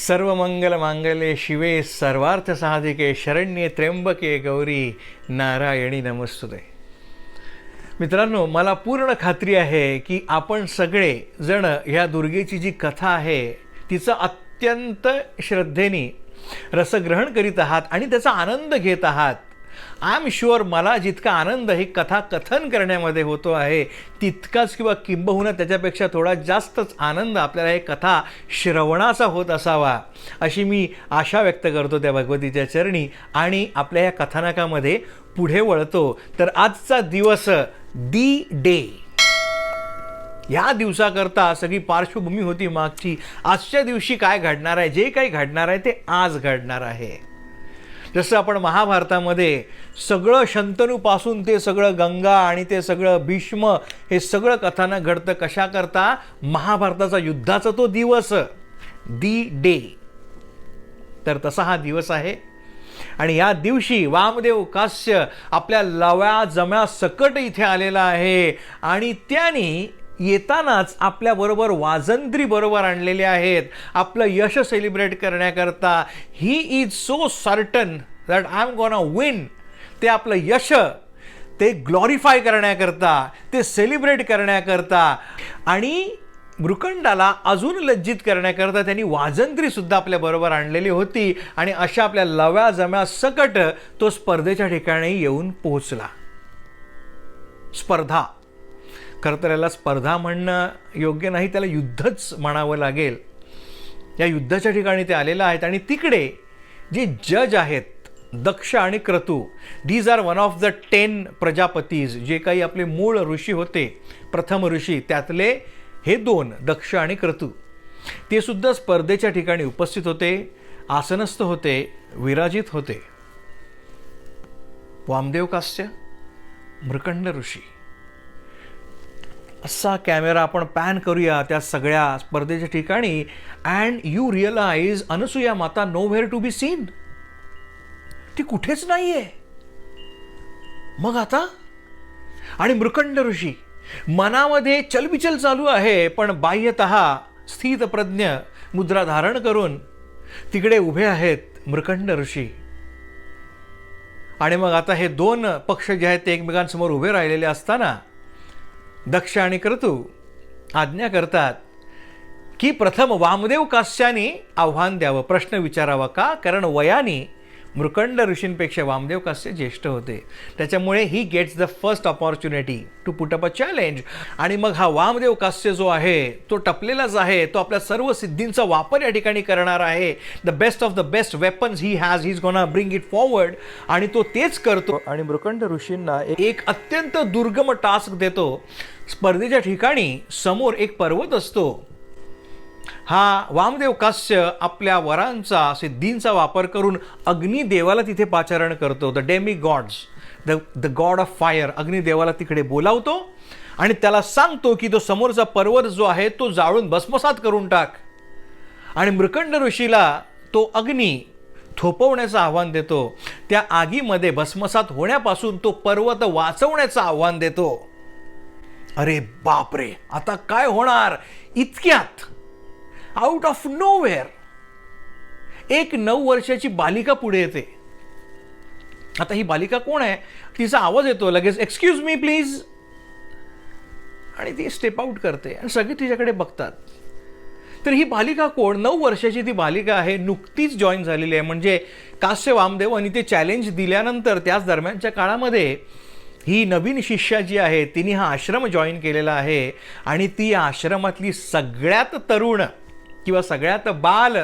सर्वमंगल मांगल्ये शिवे सर्वार्थ साधिके शरण्ये त्र्यंबके गौरी नारायणी नमस्तुते. मित्रांनो, मला पूर्ण खात्री आहे की आपण सगळे जण ह्या दुर्गेची जी कथा आहे तिचा अत्यंत श्रद्धेने रसग्रहण करीत आहात आणि त्याचा आनंद घेत आहात. आय एम शुअर मला जितका आनंद ही कथा कथन करण्यामध्ये होतो आहे तितकाच किंवा किंबहुना त्याच्यापेक्षा थोडा जास्तच आनंद आपल्याला ही कथा श्रवणाचा होत असावा अशी मी आशा व्यक्त करतो त्या भगवतीच्या चरणी. आणि आपल्या या कथानकामध्ये पुढे वळतो तर आजचा दिवस दी डे, या दिवसाकरता सगळी पार्श्वभूमी होती मागची. आजच्या दिवशी काय घडणार आहे, जे काही घडणार आहे ते आज घडणार आहे. जसं आपण महाभारतामध्ये सगळं शंतनूपासून ते सगळं गंगा आणि ते सगळं भीष्म हे सगळं कथानक घडतं कशा करता, महाभारताचा युद्धाचा तो दिवस दी डे. तर तसा हा दिवस आहे आणि या दिवशी वामदेव कास्य आपल्या लव्या जम्या सकट इथे आलेला आहे आणि त्याने येतानाच आपल्याबरोबर वाजंत्री बरोबर आणलेले आहेत आपलं यश सेलिब्रेट करण्याकरता. He is so certain that I am gonna win. ते आपलं यश ते ग्लोरिफाय करण्याकरता, ते सेलिब्रेट करण्याकरता आणि मृकंडाला अजून लज्जित करण्याकरता त्यांनी वाजंत्री सुद्धा आपल्याबरोबर आणलेली होती. आणि अशा आपल्या लव्या जम्या सकट तो स्पर्धेच्या ठिकाणी येऊन पोहोचला. स्पर्धा, खरं तर याला स्पर्धा म्हणणं योग्य नाही, त्याला युद्धच म्हणावं लागेल. या युद्धाच्या ठिकाणी ते आलेलं आहेत आणि तिकडे जे जज आहेत दक्ष आणि क्रतू, these are one of the 10 प्रजापतीज. जे काही आपले मूळ ऋषी होते, प्रथम ऋषी, त्यातले हे 2 दक्ष आणि क्रतू, ते सुद्धा स्पर्धेच्या ठिकाणी उपस्थित होते, आसनस्थ होते, विराजित होते. वामदेव कास्य, मृकंड ऋषी. असा कॅमेरा आपण पॅन करूया त्या सगळ्या स्पर्धेच्या ठिकाणी अँड यू रिअलाइज अनसुया माता नोव्हेअर टू बी सीन. ती कुठेच नाहीये. मग आता आणि मृकंड ऋषी मनामध्ये चलबिचल चालू आहे पण बाह्यतः स्थितप्रज्ञ मुद्रा धारण करून तिकडे उभे आहेत मृकंड ऋषी. आणि मग आता हे 2 पक्ष जे आहेत ते एकमेकांसमोर उभे राहिलेले असताना दक्ष आणि क्रतू आज्ञा करतात की प्रथम वामदेव कास्याने आव्हान द्यावं, प्रश्न विचारावा. का? कारण वयाने मृकंड ऋषींपेक्षा वामदेव कास्य ज्येष्ठ होते. त्याच्यामुळे ही gets the first opportunity to put up a challenge. आणि मग हा वामदेव कास्य जो आहे तो टपलेलाच आहे. तो आपल्या सर्व सिद्धींचा वापर या ठिकाणी करणार आहे. The best of the best weapons he has, he is gonna bring it forward. आणि तो तेच करतो. आणि मृकंड ऋषींना एक अत्यंत दुर्गम टास्क देतो. स्पर्धेच्या ठिकाणी समोर एक पर्वत असतो. हा वामदेव कास्य आपल्या वरांचा सिद्धींचा वापर करून अग्निदेवाला तिथे पाचारण करतो. The demigods, the god of fire, अग्निदेवाला तिकडे बोलावतो आणि त्याला सांगतो की तो समोरचा पर्वत जो आहे तो जाळून भस्मसात करून टाक. आणि मृकंड ऋषीला तो अग्नी थोपवण्याचं आव्हान देतो. त्या आगीमध्ये भस्मसात होण्यापासून तो पर्वत वाचवण्याचं आव्हान देतो. अरे बापरे, आता काय होणार? इतक्यात आउट ऑफ नोवेअर एक 9 वर्षाची बालिका पुढे येते. आता ही बालिका कोण आहे? तिचा आवाज येतो लगेच, एक्सक्यूज मी प्लीज. आणि ती स्टेप आउट करते आणि सगळे तिच्याकडे बघतात. तर ही बालिका कोण? 9 वर्षाची ती बालिका आहे, नुकतीच जॉईन झालेली आहे. म्हणजे कास्य वामदेव आणि ते चॅलेंज दिल्यानंतर त्याच दरम्यानच्या काळामध्ये ही नवीन शिष्या जी आहे तिने हा आश्रम जॉईन केलेला आहे आणि ती या आश्रमातली सगळ्यात तरुण किंवा सगळ्यात बाल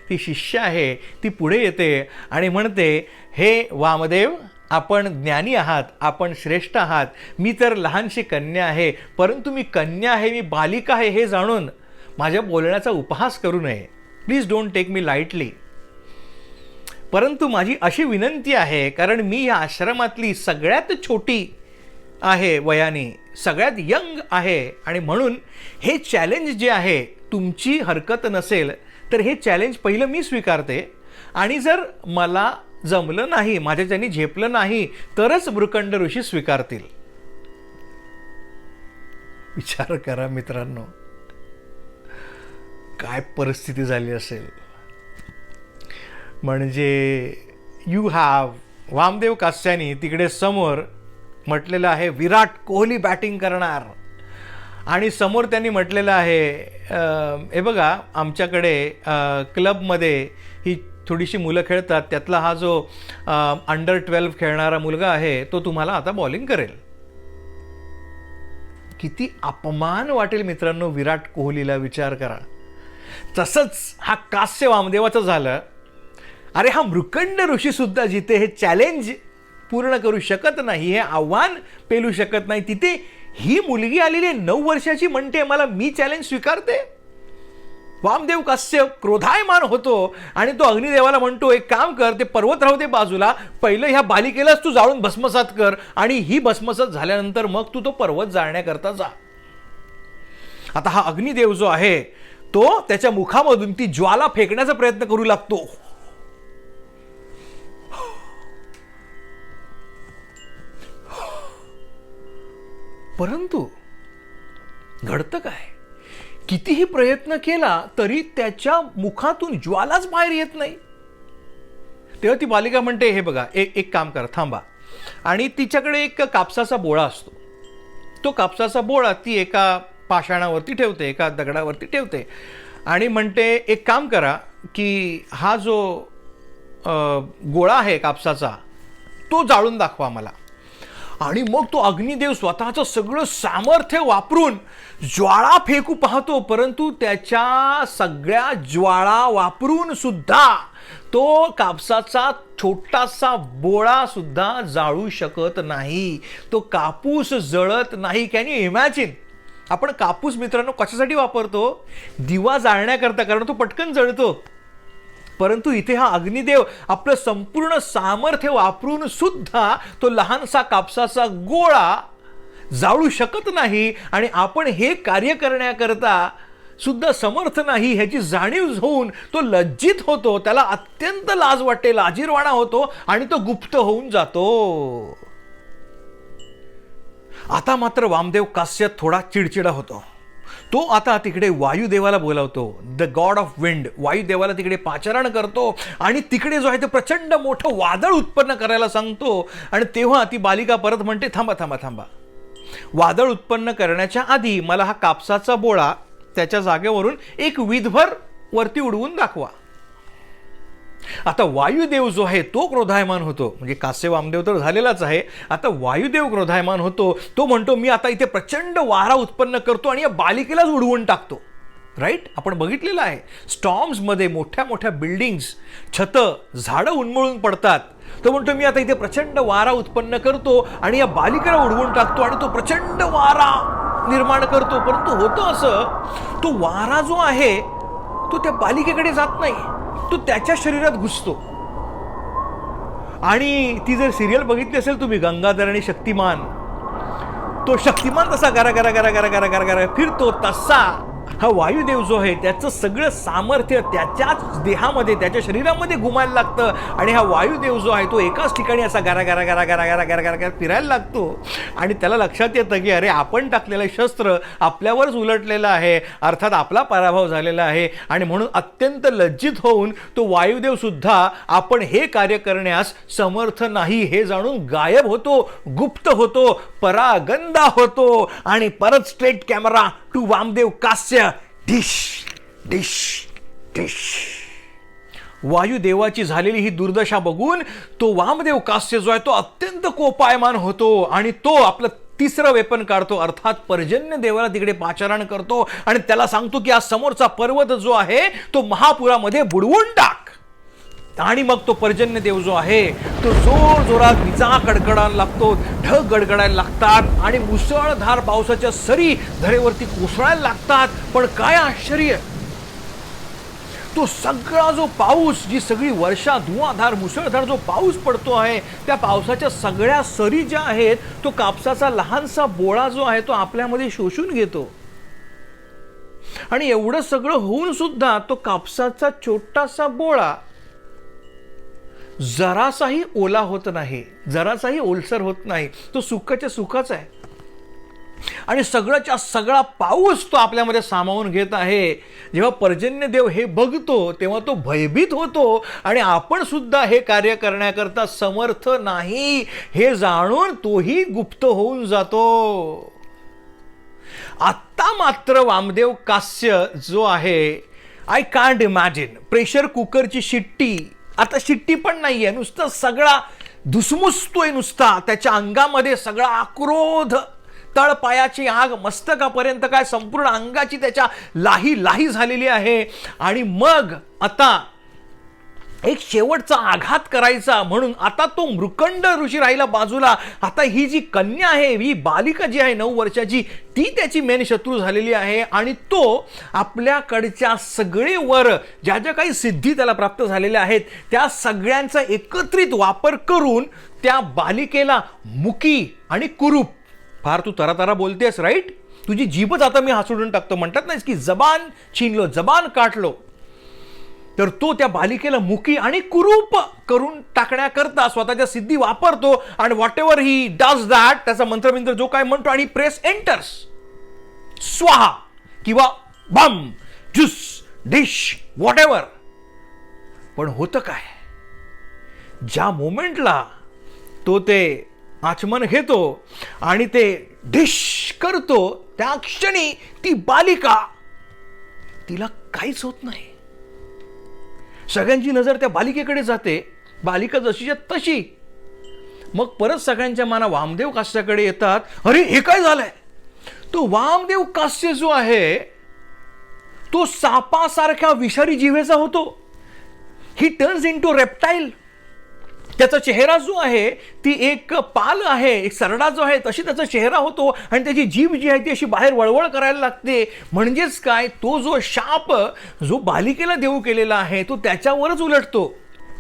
ती शिष्य आहे. ती पुढे येते आणि म्हणते, हे वामदेव, आपण ज्ञानी आहात, आपण श्रेष्ठ आहात. मी तर लहानशी कन्या आहे, परंतु मी कन्या आहे, मी बालिका आहे हे जाणून माझ्या बोलण्याचा उपहास करू नये. Please don't take me lightly. परंतु माझी अशी विनंती आहे, कारण मी या आश्रमातली सगळ्यात छोटी आहे वयाने, सगळ्यात यंग आहे आणि म्हणून हे चॅलेंज जे आहे, तुमची हरकत नसेल तर हे चॅलेंज पहिलं मी स्वीकारते आणि जर मला जमलं नाही, माझ्याच्यानी झेपलं नाही तरच मृकंड ऋषी स्वीकारतील. विचार करा मित्रांनो, काय परिस्थिती झाली असेल. म्हणजे यू हॅव वामदेव कास्यानी तिकडे समोर म्हटलेलं आहे विराट कोहली बॅटिंग करणार, आणि समोर त्यांनी म्हटलेलं आहे हे बघा आमच्याकडे क्लबमध्ये ही थोडीशी मुलं खेळतात, त्यातला हा जो अंडर 12 खेळणारा मुलगा आहे तो तुम्हाला आता बॉलिंग करेल. किती अपमान वाटेल मित्रांनो विराट कोहलीला, विचार करा. तसंच हा कास्य वामदेवाचं झालं. अरे हा मृकंड ऋषी सुद्धा जिथे हे चॅलेंज पूर्ण करू शकत नाही, हे आव्हान पेलू शकत नाही, तिथे ही मुलगी आलेली 9 वर्षाची म्हणते मला मी चॅलेंज स्वीकारते. वामदेव कास्य क्रोधायमान होतो आणि तो अग्निदेवाला म्हणतो एक काम कर, ते पर्वत राहू दे बाजूला, पहिलं ह्या बालिकेलाच तू जाळून भस्मसात कर आणि ही भस्मसात झाल्यानंतर मग तू तो पर्वत जाळण्याकरता जा. आता हा अग्निदेव जो आहे तो त्याच्या मुखामधून ती ज्वाला फेकण्याचा प्रयत्न करू लागतो. परंतु घडतं काय, कितीही प्रयत्न केला तरी त्याच्या मुखातून ज्वालाच बाहेर येत नाही. तेव्हा ती बालिका म्हणते हे बघा एक काम करा, थांबा. आणि तिच्याकडे एक कापसाचा बोळा असतो. तो कापसाचा बोळा ती एका पाषाणावरती ठेवते, एका दगडावरती ठेवते आणि म्हणते एक काम करा की हा जो गोळा आहे कापसाचा तो जाळून दाखवा मला. आणि मग तो अग्निदेव स्वतःचं सगळं सामर्थ्य वापरून ज्वाळा फेकू पाहतो, परंतु त्याच्या सगळ्या ज्वाळा वापरून सुद्धा तो कापसाचा छोटासा बोळा सुद्धा जाळू शकत नाही. तो कापूस जळत नाही. Can you imagine? आपण कापूस मित्रांनो कशासाठी वापरतो? दिवा जाळण्याकरता, कारण तो पटकन जळतो. परंतु इथे हा अग्निदेव आपलं संपूर्ण सामर्थ्य वापरून सुद्धा तो लहानसा कापसाचा गोळा जाळू शकत नाही. आणि आपण हे कार्य करण्याकरता सुद्धा समर्थ नाही ह्याची जाणीव होऊन तो लज्जित होतो, त्याला अत्यंत लाज वाटते, लाजिरवाणा होतो आणि तो गुप्त होऊन जातो. आता मात्र वामदेव कास्य थोडा चिडचिडा होतो. तो आता तिकडे वायुदेवाला बोलावतो, द गॉड ऑफ विंड, वायुदेवाला तिकडे पाचारण करतो आणि तिकडे जो आहे ते प्रचंड मोठं वादळ उत्पन्न करायला सांगतो. आणि तेव्हा ती बालिका परत म्हणते थांबा थांबा थांबा, वादळ उत्पन्न करण्याच्या आधी मला हा कापसाचा बोळा त्याच्या जागेवरून एक विधभर वरती उडवून दाखवा. आता वायुदेव जो आहे तो क्रोधायमान होतो, म्हणजे कास्य वामदेव तर झालेलाच आहे, आता वायुदेव क्रोधायमान होतो. तो म्हणतो मी आता इथे प्रचंड वारा उत्पन्न करतो आणि या बालिकेलाच उडवून टाकतो. राईट, आपण बघितलेलं आहे स्टॉर्म्समध्ये मोठ्या मोठ्या बिल्डिंग्स, छतं, झाडं उन्मळून पडतात. तो म्हणतो मी आता इथे प्रचंड वारा उत्पन्न करतो आणि या बालिकेला उडवून टाकतो आणि तो प्रचंड वारा निर्माण करतो. परंतु होतं असं, तो वारा जो आहे तो त्या बालिकेकडे जात नाही, तो त्याच्या शरीरात घुसतो. आणि ती जर सिरियल बघितली असेल तुम्ही गंगाधर आणि शक्तिमान, तो शक्तिमान तसा गरा गरा गरा गरा गरा गरा गरा फिरतो, तसा हा वायुदेव जो आहे त्याचं सगळं सामर्थ्य त्याच्याच देहामध्ये, त्याच्या शरीरामध्ये घुमायला लागतं. आणि हा वायुदेव जो आहे तो एकाच ठिकाणी असा गरा गरा गरा गरा गरा गरा गरा गरा फिरायला लागतो. आणि त्याला लक्षात येतं की अरे आपण टाकलेलं शस्त्र आपल्यावरच उलटलेलं आहे, अर्थात आपला पराभव झालेला आहे. आणि म्हणून अत्यंत लज्जित होऊन तो वायुदेव सुद्धा आपण हे कार्य करण्यास समर्थ नाही हे जाणून गायब होतो, गुप्त होतो, परागंदा होतो. आणि परत स्ट्रेट कॅमेरा टू वामदेव कास्य. Dish dish dish. वायुदेवाची झालेली ही दुर्दशा बघून तो वामदेव कास्य जो आहे तो अत्यंत कोपायमान होतो आणि तो आपलं तिसरं वेपन काढतो, अर्थात पर्जन्य देवाला तिकडे पाचारण करतो आणि त्याला सांगतो की हा समोरचा पर्वत जो आहे तो महापुरामध्ये बुडवून टाक. आणि मग तो पर्जन्य देव जो आहे तो जोर जोरात विजा कडकडायला लागतो, ढग गडगडायला लागतात आणि मुसळधार पावसाच्या सरी धरेवरती कोसळायला लागतात. पण काय आश्चर्य, तो सगळा जो पाऊस, जी सगळी वर्षा धुवाधार मुसळधार जो पाऊस पडतो आहे, त्या पावसाच्या सगळ्या सरी ज्या आहेत तो कापसाचा लहानसा बोळा जो आहे तो आपल्यामध्ये शोषून घेतो. आणि एवढं सगळं होऊन सुद्धा तो कापसाचा छोटासा बोळा जरासाही ओला होत नाही, जरासाही ओलसर होत नाही, तो सुखाच्या सुखाच आहे. आणि सगळ्याच्या सगळा पाऊस तो आपल्यामध्ये सामावून घेत आहे. जेव्हा पर्जन्यदेव हे बघतो तेव्हा तो भयभीत होतो आणि आपण सुद्धा हे कार्य करण्याकरता समर्थ नाही हे जाणून तोही गुप्त होऊन जातो. आत्ता मात्र वामदेव कास्य जो आहे, आय कांट इमॅजिन, प्रेशर कुकरची शिट्टी, आता शिट्टी पण नाहीये, नुसतं सगळा धुसमुसतोय, नुसता त्याच्या अंगामध्ये सगळा आक्रोध, तळपायाची आग मस्तकापर्यंत काय संपूर्ण अंगाची त्याच्या लाही लाही झालेली आहे. आणि मग आता एक शेवटचा आघात करायचा म्हणून आता तो मृकंड ऋषी राहिला बाजूला. आता ही जी कन्या आहे, ही बालिका जी आहे 9 वर्षाची, ती त्याची मेन शत्रू झालेली आहे. आणि तो आपल्याकडच्या सगळे वर ज्या ज्या काही सिद्धी त्याला प्राप्त झालेल्या आहेत त्या सगळ्यांचा एकत्रित वापर करून त्या बालिकेला मुकी आणि कुरूप, फार तू तरातरा बोलतेस राईट, तुझी जीभच आता मी हासडून टाकतो, म्हणतात ना की जबान छीन लो, जबान काट लो. तर तो त्या बालिकेला मुकी आणि कुरूप करून टाकण्याकरता स्वतःच्या सिद्धी वापरतो. आणि what ever he does that, त्याचा मंत्रमिंत्र जो काय म्हणतो, आणि प्रेस एंटर्स, स्वाहा किंवा बम, ज्यूस, डिश, व्हॉट एव्हर. पण होतं काय, ज्या मोमेंटला तो ते आचमन घेतो आणि ते डिश करतो, त्या क्षणी ती बालिका, तिला काहीच होत नाही. सगळ्यांची नजर त्या बालिकेकडे जाते, बालिका जशीच्या तशी. मग परत सगळ्यांच्या मना वामदेव कास्याकडे येतात, अरे हे काय झालंय. तो वामदेव कास्य जो आहे तो सापासारख्या विषारी जिव्हेचा होतो. ही टर्न्स इनटू रेप्टाईल. त्याचा चेहरा जो आहे ती एक पाल आहे, एक सरडा जो आहे तशी त्याचा चेहरा होतो आणि त्याची जीभ जी आहे ती अशी बाहेर वळवळ करायला लागते. म्हणजेच काय, तो जो शाप जो बालिकेला देऊ केलेला आहे तो त्याच्यावरच उलटतो.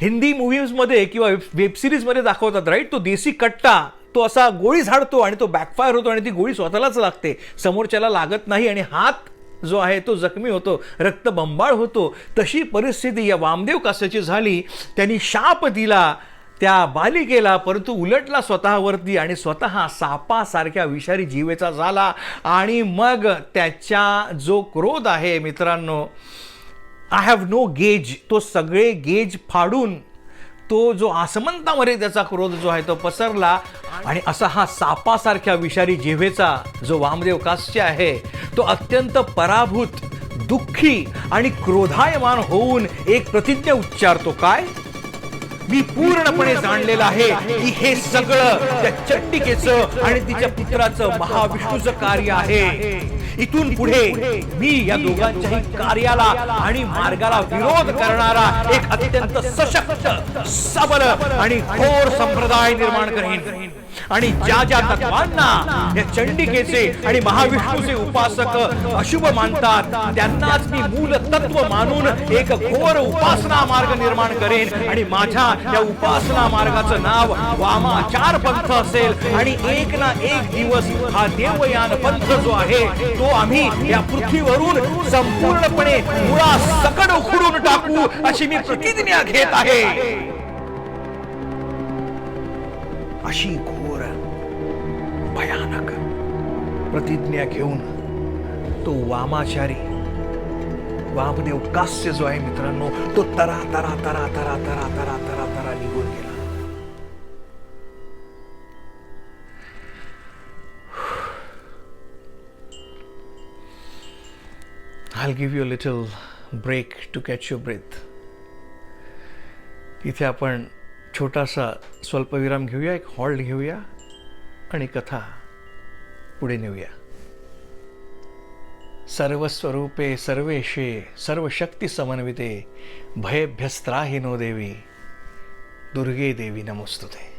हिंदी मूव्हीजमध्ये किंवा वेब सिरीजमध्ये दाखवतात राईट, तो देसी कट्टा तो असा गोळी झाडतो आणि तो बॅकफायर होतो आणि ती गोळी स्वतःलाच लागते, समोरच्याला लागत नाही आणि हात जो आहे तो जखमी होतो, रक्तबंबाळ होतो. तशी परिस्थिती या वामदेव कास्याची झाली. त्यांनी शाप दिला त्या बालिकेला, परंतु उलटला स्वतःवरती आणि स्वतः सापासारख्या विषारी जीवेचा झाला. आणि मग त्याच्या जो क्रोध आहे मित्रांनो, आय हॅव नो गेज, तो सगळे गेज फाडून तो जो आसमंतामध्ये त्याचा क्रोध जो आहे तो पसरला. आणि असा हा सापासारख्या विषारी जिव्हेचा जो वामदेव कास्य आहे तो अत्यंत पराभूत, दुःखी आणि क्रोधायमान होऊन एक प्रतिज्ञा उच्चारतो. काय, मी पूर्णपणे जाणलेलं आहे की हे सगळं त्या चंडिकेचं आणि तिच्या पुत्राचं महाविष्णूचं कार्य आहे. इथून पुढे मी या दोघांच्याही कार्याला आणि मार्गाला विरोध करणारा एक अत्यंत सशक्त, सबल आणि घोर संप्रदाय निर्माण करेन. आणि ज्या ज्या तत्वांना या चंडिकेचे आणि महाविष्णूचे उपासक अशुभ मानतात त्यांनाच मी मूल तत्व मानून एक घोर उपासना मार्ग निर्माण करेन. आणि माझ्या या उपासना मार्गाचं नाव वामाचार पंथ असेल. आणि एक ना एक दिवस हा देवयान पंथ जो आहे तो आम्ही या पृथ्वीवरून संपूर्णपणे मुळा सकड उखडून टाकू अशी मी प्रतिज्ञा घेत आहे. अशी घोर भयानक प्रतिज्ञा घेऊन तो वामाचारी वामदेव कास्य जो आहे मित्रांनो तो तरा तरा तरा तरा तरा तरा तरा तरा निघून गेला. I'll give you a little break to catch your breath. इथे आपण छोटासा स्वल्पविराम घेऊया, एक हॉल्ट घेऊया आणि कथा पुढे नेऊया. सर्वस्वरूपे सर्वेशे सर्वशक्ती समन्विते भयभ्यस्त्राहि नो देवी दुर्गे देवी नमोस्तुते.